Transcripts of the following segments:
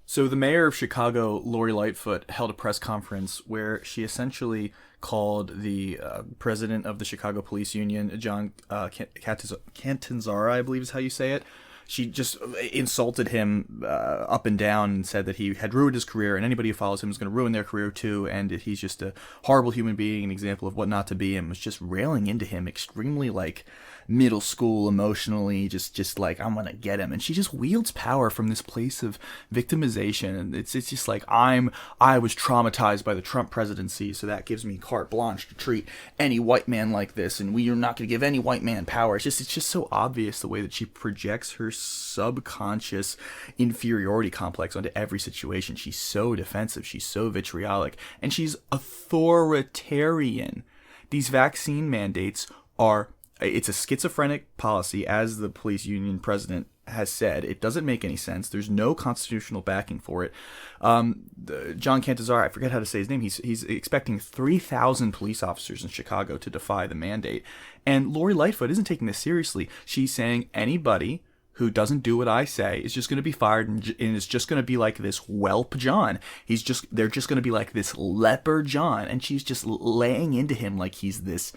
So the mayor of Chicago, Lori Lightfoot, held a press conference where she essentially called the president of the Chicago Police Union, John Catanzara, I believe is how you say it. She just insulted him up and down and said that he had ruined his career, and anybody who follows him is going to ruin their career too, and that he's just a horrible human being, an example of what not to be, and was just railing into him extremely like middle school emotionally, just like I'm gonna get him. And she just wields power from this place of victimization, and it's just like I was traumatized by the Trump presidency, so that gives me carte blanche to treat any white man like this, and we are not going to give any white man power. It's just so obvious the way that she projects her subconscious inferiority complex onto every situation. She's so defensive, she's so vitriolic, and she's authoritarian. These vaccine mandates are, it's a schizophrenic policy, as the police union president has said. It doesn't make any sense. There's no constitutional backing for it. John Catanzara, I forget how to say his name, he's expecting 3,000 police officers in Chicago to defy the mandate. And Lori Lightfoot isn't taking this seriously. She's saying anybody who doesn't do what I say is just going to be fired, and is just going to be like this whelp John. They're just going to be like this leper John, and she's just laying into him like he's this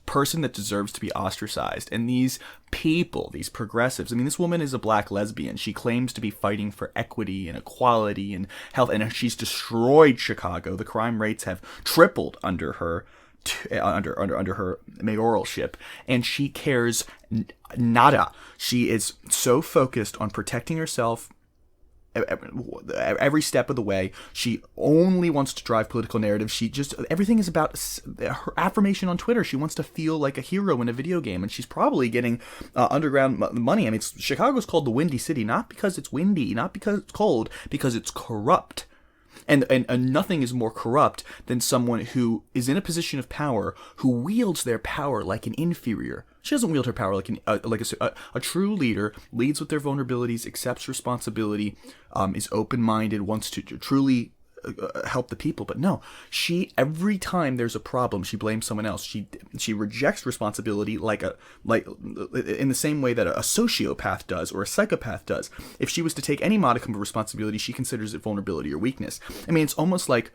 person that deserves to be ostracized. And these people, these progressives, I mean, this woman is a black lesbian. She claims to be fighting for equity and equality and health, and she's destroyed Chicago. The crime rates have tripled under her under her mayoralship, and she cares nada. She is so focused on protecting herself every step of the way. She only wants to drive political narrative. Everything is about her affirmation on Twitter. She wants to feel like a hero in a video game, and she's probably getting underground money. I mean, Chicago's called the Windy City, not because it's windy, not because it's cold, because it's corrupt. And nothing is more corrupt than someone who is in a position of power, who wields their power like an inferior. She doesn't wield her power like a true leader. Leads with their vulnerabilities, accepts responsibility, is open-minded, wants to truly help the people. But no, every time there's a problem, she blames someone else. She rejects responsibility like in the same way that a sociopath does, or a psychopath does. If she was to take any modicum of responsibility, she considers it vulnerability or weakness. I mean, it's almost like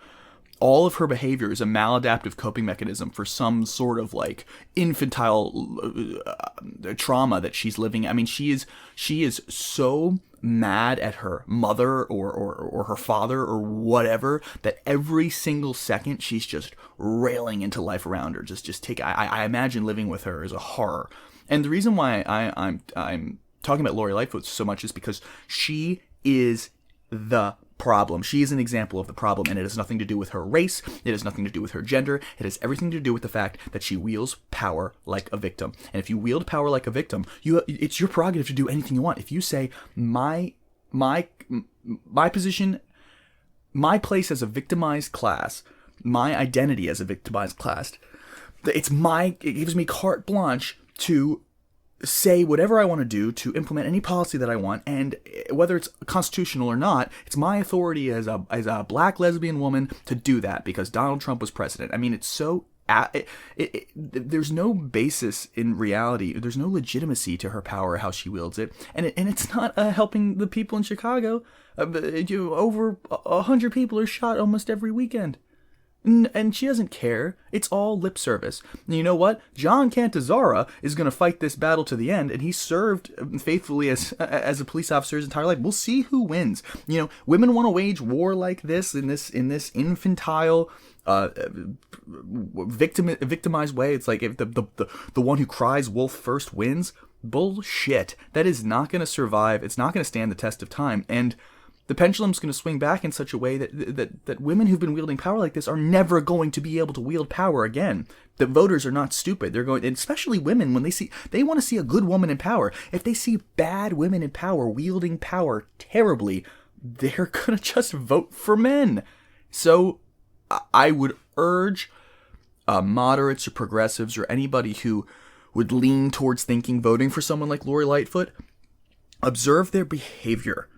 all of her behavior is a maladaptive coping mechanism for some sort of like infantile trauma that she's living. I mean, she is so mad at her mother or her father or whatever that every single second she's just railing into life around her. I imagine living with her is a horror. And the reason why I'm talking about Lori Lightfoot so much is because she is the problem. She is an example of the problem, and it has nothing to do with her race. It has nothing to do with her gender. It has everything to do with the fact that she wields power like a victim. And if you wield power like a victim, it's your prerogative to do anything you want. If you say my position, my place as a victimized class, my identity as a victimized class, it gives me carte blanche to say whatever I want to do, to implement any policy that I want, and whether it's constitutional or not, it's my authority as a black lesbian woman to do that because Donald Trump was president. I mean, it's so there's no basis in reality. There's no legitimacy to her power, how she wields it, and it's not helping the people in Chicago. Over 100 people are shot almost every weekend. And she doesn't care. It's all lip service. And you know what? John Catanzara is going to fight this battle to the end, and he served faithfully as a police officer his entire life. We'll see who wins. You know, women want to wage war like this in this infantile, victimized way. It's like if the one who cries wolf first wins. Bullshit. That is not going to survive. It's not going to stand the test of time. And the pendulum's going to swing back in such a way that women who've been wielding power like this are never going to be able to wield power again. The voters are not stupid. They're going, and especially women, when they want to see a good woman in power. If they see bad women in power wielding power terribly, they're going to just vote for men. So I would urge moderates or progressives or anybody who would lean towards voting for someone like Lori Lightfoot, observe their behavior.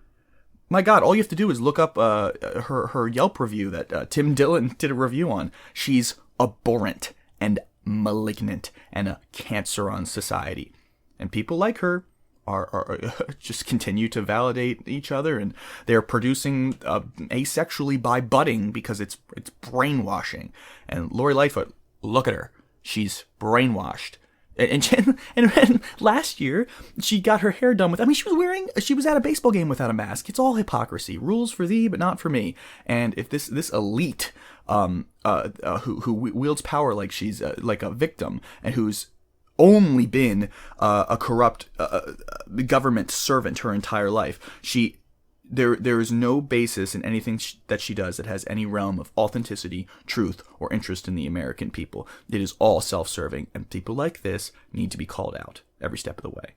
My God, all you have to do is look up her Yelp review that Tim Dillon did a review on. She's abhorrent and malignant and a cancer on society. And people like her are just continue to validate each other, and they're producing asexually by budding because it's brainwashing. And Lori Lightfoot, look at her, she's brainwashed. And last year she got her hair done with, I mean, she was at a baseball game without a mask. It's all hypocrisy. Rules for thee, but not for me. And if this elite who wields power like she's like a victim, and who's only been a corrupt government servant her entire life, there is no basis in anything that she does that has any realm of authenticity, truth, or interest in the American people. It is all self-serving, and people like this need to be called out every step of the way.